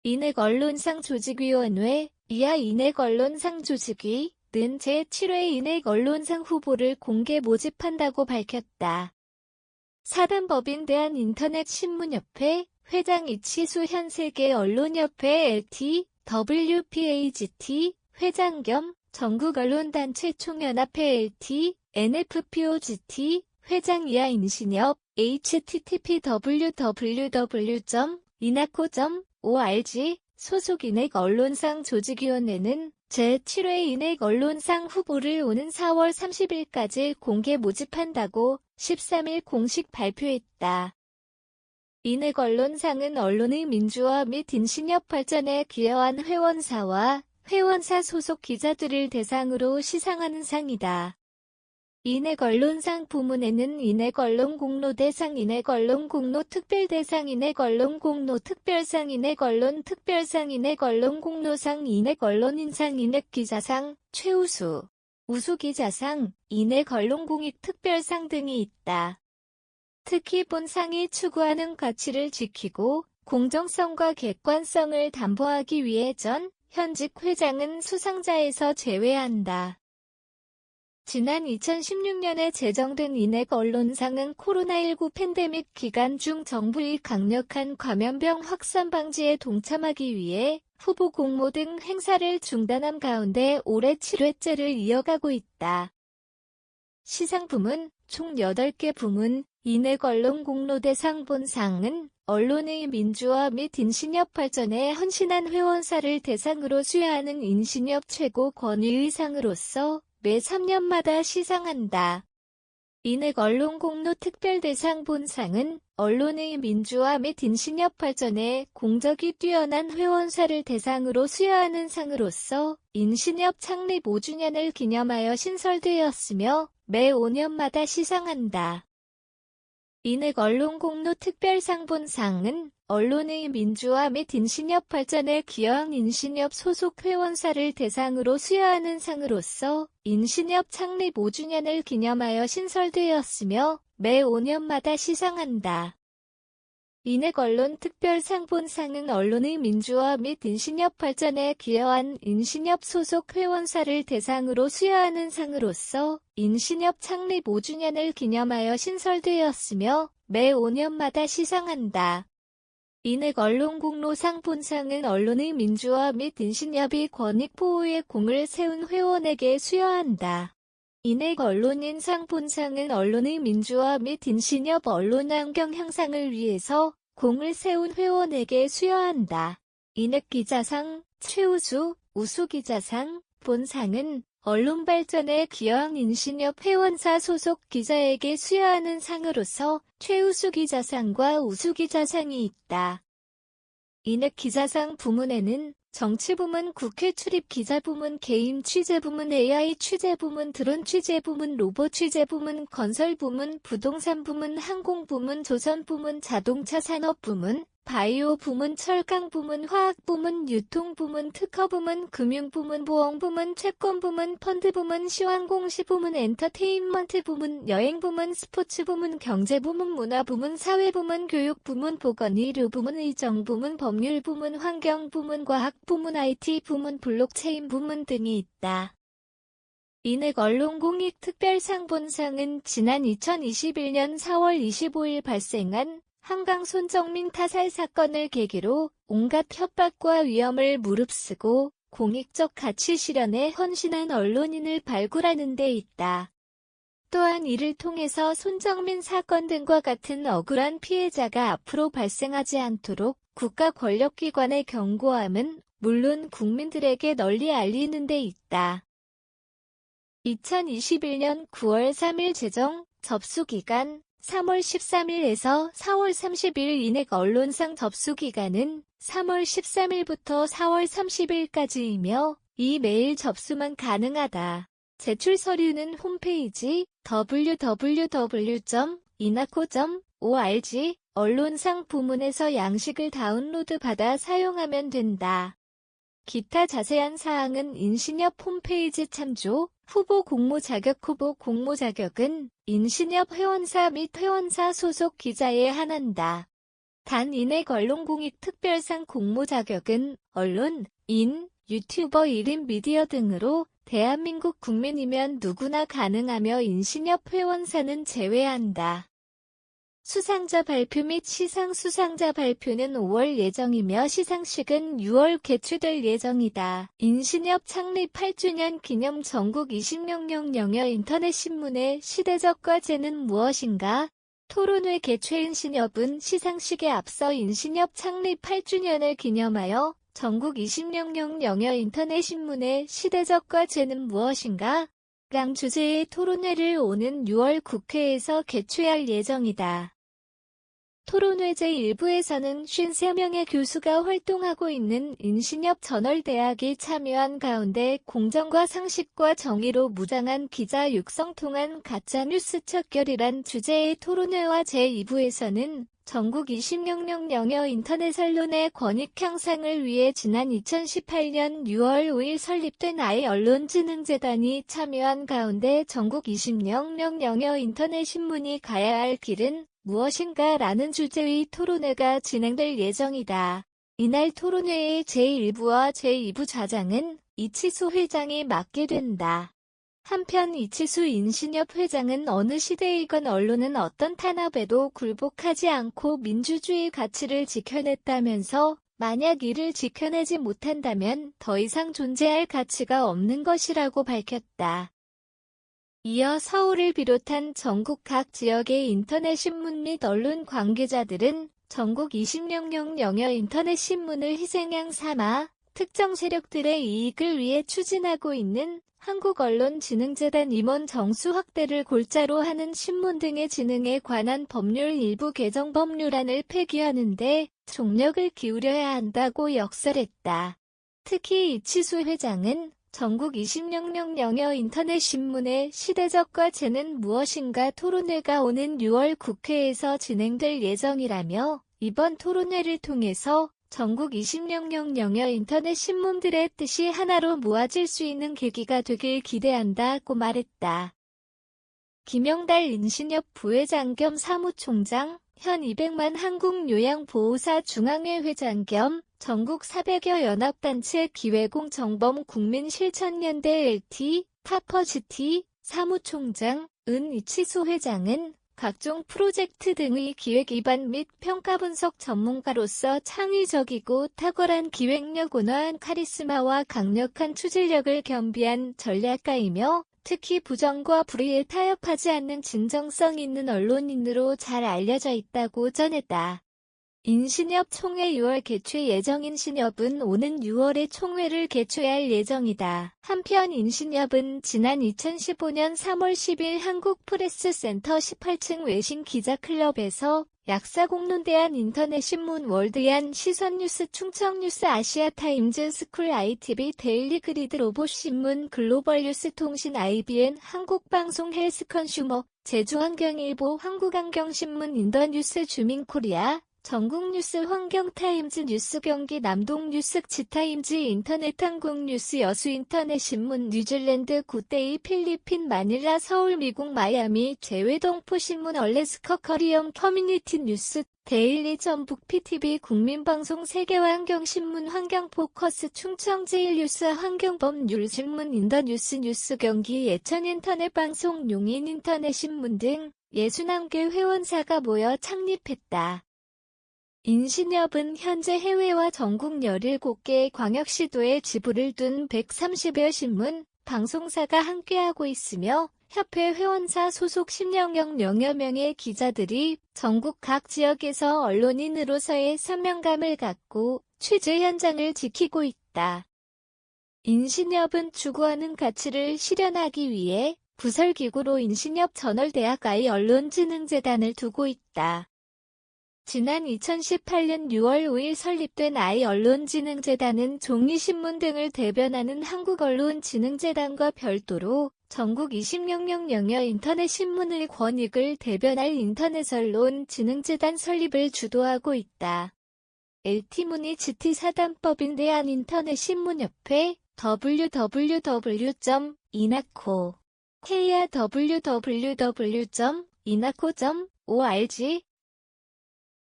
인핵언론상 조직위원회, 이하 인핵언론상 조직위는 제7회 인핵언론상 후보를 공개 모집한다고 밝혔다. 사단법인 대한인터넷신문협회 회장 이치수 현 세계언론협회 LT, WPAGT 회장 겸 전국언론단체 총연합회 LT, NFPOGT 회장 이하 인신협 http://www.inaco.org 소속 인핵언론상 조직위원회는 제7회 인핵언론상 후보를 오는 4월 30일까지 공개 모집한다고 13일 공식 발표했다. 인핵언론상은 언론의 민주화 및 인신협 발전에 기여한 회원사와 회원사 소속 기자들을 대상으로 시상하는 상이다. 인핵언론상 부문에는 인핵언론공로대상, 인핵언론공로특별대상, 인핵언론공로특별상, 인핵언론특별상, 인핵언론공로상, 인핵언론인상, 인핵기자상, 최우수, 우수기자상, 인핵언론공익특별상 등이 있다. 특히 본 상이 추구하는 가치를 지키고 공정성과 객관성을 담보하기 위해 전, 현직 회장은 수상자에서 제외한다. 지난 2016년에 제정된 인핵언론상은 코로나19 팬데믹 기간 중 정부의 강력한 감염병 확산 방지에 동참하기 위해 후보 공모 등 행사를 중단한 가운데 올해 7회째를 이어가고 있다. 시상 부문, 총 8개 부문, 인핵언론공로대상 본상은 언론의 민주화 및 인신협 발전에 헌신한 회원사를 대상으로 수여하는 인신협 최고 권위의 상으로서 매 3년마다 시상한다. 인핵언론공로특별대상 본상은 언론의 민주화 및 인신협 발전에 공적이 뛰어난 회원사를 대상으로 수여하는 상으로서 인신협 창립 5주년을 기념하여 신설되었으며 매 5년마다 시상한다. 인핵언론공로특별상 본상은 언론의 민주화 및 인신협 발전에 기여한 인신협 소속 회원사를 대상으로 수여하는 상으로서 인신협 창립 5주년을 기념하여 신설되었으며 매 5년마다 시상한다. 인핵언론특별상 본상은 언론의 민주화 및 인신협 발전에 기여한 인신협 소속 회원사를 대상으로 수여하는 상으로서 인신협 창립 5주년을 기념하여 신설되었으며 매 5년마다 시상한다. 인핵언론공로상 본상은 언론의 민주화 및 인신협의 권익 보호에 공을 세운 회원에게 수여한다. 인핵언론인상 본상은 언론의 민주화 및 인신협 언론환경 향상을 위해서 공을 세운 회원에게 수여한다. 인핵기자상, 최우수, 우수기자상, 본상은 언론 발전에 기여한 인신협 회원사 소속 기자에게 수여하는 상으로서 최우수 기자상과 우수기자상이 있다. 인핵기자상 부문에는 정치부문, 국회 출입기자부문, 개인 취재부문, AI 취재부문, 드론 취재부문, 로봇 취재부문, 건설부문, 부동산부문, 항공부문, 조선부문, 자동차 산업부문, 바이오부문, 철강부문, 화학부문, 유통부문, 특허부문, 금융부문, 보험부문, 채권부문, 펀드부문, 시황공시부문, 엔터테인먼트부문, 여행부문, 스포츠부문, 경제부문, 문화부문, 사회부문, 교육부문, 보건의료부문, 의정부문, 법률부문, 환경부문, 과학부문, IT부문, 블록체인부문 등이 있다. 인핵언론공익특별상 본상은 지난 2021년 4월 25일 발생한 한강 손정민 타살 사건을 계기로 온갖 협박과 위험을 무릅쓰고 공익적 가치 실현에 헌신한 언론인을 발굴하는 데 있다. 또한 이를 통해서 손정민 사건 등과 같은 억울한 피해자가 앞으로 발생하지 않도록 국가 권력기관의 경고함은 물론 국민들에게 널리 알리는 데 있다. 2021년 9월 3일 제정, 접수기간 3월 13일에서 4월 30일 인핵언론상 접수기간은 3월 13일부터 4월 30일까지이며 이 메일 접수만 가능하다. 제출 서류는 홈페이지 www.inaco.org 언론상 부문에서 양식을 다운로드 받아 사용하면 된다. 기타 자세한 사항은 인신협 홈페이지 참조. 후보 공모 자격. 후보 공모 자격은 인신협 회원사 및 회원사 소속 기자에 한한다. 단 인액 언론공익 특별상 공모 자격은 언론, 인, 유튜버 1인 미디어 등으로 대한민국 국민이면 누구나 가능하며 인신협 회원사는 제외한다. 수상자 발표 및 시상 수상자 발표는 5월 예정이며 시상식은 6월 개최될 예정이다. 인신협 창립 8주년 기념 전국 200000여 인터넷 신문의 시대적 과제는 무엇인가? 토론회 개최 인신협은 시상식에 앞서 인신협 창립 8주년을 기념하여 전국 200000여 인터넷 신문의 시대적 과제는 무엇인가? 랑 주제의 토론회를 오는 6월 국회에서 개최할 예정이다. 토론회 제1부에서는 53명의 교수가 활동하고 있는 인신협 전월대학이 참여한 가운데 공정과 상식과 정의로 무장한 기자 육성 통한 가짜뉴스 척결이란 주제의 토론회와 제2부에서는 전국 200000여 인터넷 언론의 권익 향상을 위해 지난 2018년 6월 5일 설립된 아이언론진흥재단이 참여한 가운데 전국 200000여 인터넷 신문이 가야 할 길은 무엇인가 라는 주제의 토론회가 진행될 예정이다. 이날 토론회의 제1부와 제2부 좌장은 이치수 회장이 맡게 된다. 한편 이치수 인신협 회장은 어느 시대이건 언론은 어떤 탄압에도 굴복하지 않고 민주주의 가치를 지켜냈다면서 만약 이를 지켜내지 못한다면 더 이상 존재할 가치가 없는 것이라고 밝혔다. 이어 서울을 비롯한 전국 각 지역의 인터넷 신문 및 언론 관계자들은 전국 200000여 인터넷 신문을 희생양 삼아 특정 세력들의 이익을 위해 추진하고 있는 한국언론진흥재단 임원 정수 확대를 골자로 하는 신문 등의 진흥에 관한 법률 일부 개정 법률안을 폐기하는 데 총력을 기울여야 한다고 역설했다. 특히 이치수 회장은 전국 200000여 인터넷 신문의 시대적 과제는 무엇인가 토론회가 오는 6월 국회에서 진행될 예정이라며 이번 토론회를 통해서 전국 200000여 인터넷 신문들의 뜻이 하나로 모아질 수 있는 계기가 되길 기대한다고 말했다. 김영달 인신협 부회장 겸 사무총장, 현 200만 한국요양보호사 중앙회 회장 겸 전국 400여 연합단체 기회공 정범 국민실천연대 LT, 타퍼지티 사무총장, 은 이치수 회장은 각종 프로젝트 등의 기획 입안 및 평가 분석 전문가로서 창의적이고 탁월한 기획력 온화한 카리스마와 강력한 추진력을 겸비한 전략가이며 특히 부정과 불의에 타협하지 않는 진정성 있는 언론인으로 잘 알려져 있다고 전했다. 인신협 총회 6월 개최 예정 인신협은 오는 6월에 총회를 개최할 예정이다. 한편 인신협은 지난 2015년 3월 10일 한국프레스센터 18층 외신 기자클럽에서 약사공론대한 인터넷신문 월드얀 시선뉴스 충청뉴스 아시아타임즈 스쿨 ITV 데일리 그리드 로봇신문 글로벌뉴스 통신 IBN 한국방송 헬스컨슈머 제주환경일보 한국환경신문 인더뉴스 주민코리아 전국뉴스 환경타임즈 뉴스경기 남동뉴스 지타임즈 인터넷 한국뉴스 여수인터넷신문 뉴질랜드 굿데이 필리핀 마닐라 서울 미국 마이애미 제외동포신문 얼래스커 커리엄 커뮤니티 뉴스 데일리 전북 PTV 국민방송 세계환경신문 환경포커스 충청제일뉴스 환경법률신문 인더뉴스 뉴스경기 예천인터넷방송 용인인터넷신문 등 61개 회원사가 모여 창립했다. 인신협은 현재 해외와 전국 17개 광역시도에 지부를 둔 130여 신문, 방송사가 함께하고 있으며 협회 회원사 소속 10여여 명의 기자들이 전국 각 지역에서 언론인으로서의 선명감을 갖고 취재 현장을 지키고 있다. 인신협은 추구하는 가치를 실현하기 위해 부설기구로 인신협 전월대학 아이언론진흥재단을 두고 있다. 지난 2018년 6월 5일 설립된 아이언론진흥재단은 종이신문 등을 대변하는 한국언론진흥재단과 별도로 전국 2000여 인터넷 신문의 권익을 대변할 인터넷언론진흥재단 설립을 주도하고 있다. LT문의 GT사단법인 대한인터넷신문협회 www.inaco KR www.inaco.org